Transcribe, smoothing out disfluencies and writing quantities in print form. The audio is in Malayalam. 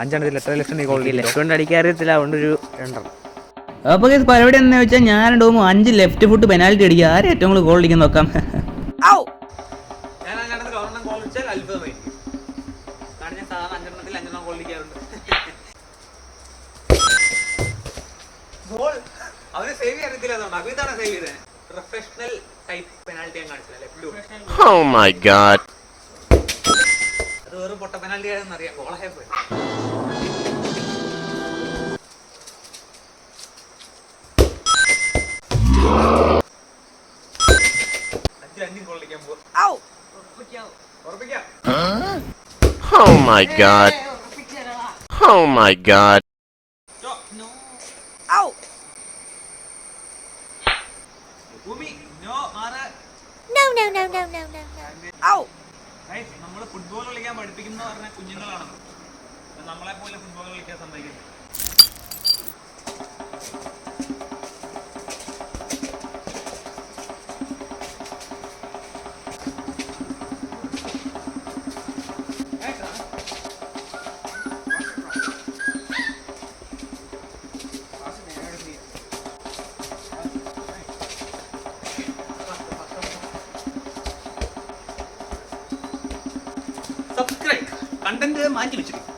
5 എത്ര ലക്ഷം നീ ഗോൾ ലെഫ്റ്റ് കൊണ്ട് അടിക്കാൻ അറിയത്തില്ല, അതുകൊണ്ട് ഒരു 2. അപ്പോൾ പരിപാടി എന്താ വെച്ചാൽ ഞാൻ ഡോമു 5 ലെഫ്റ്റ് ഫുട്ട് പെനാൽറ്റി അടിക്കുക. ആരും ഏറ്റവും കൂടുതൽ ഗോൾ അടിക്കാൻ നോക്കാം. Oh my god. Oh my god. Oh my god. നമ്മൾ ഫുട്ബോൾ കളിക്കാൻ പഠിപ്പിക്കുന്ന പറഞ്ഞ കുഞ്ഞുങ്ങളാണ്, നമ്മളെ പോലെ ഫുട്ബോൾ കളിക്കാൻ സമ്മതിക്കുന്നത്. സബ്സ്ക്രൈബ് കണ്ടന്റ് മാറ്റി വെച്ചിരിക്കും.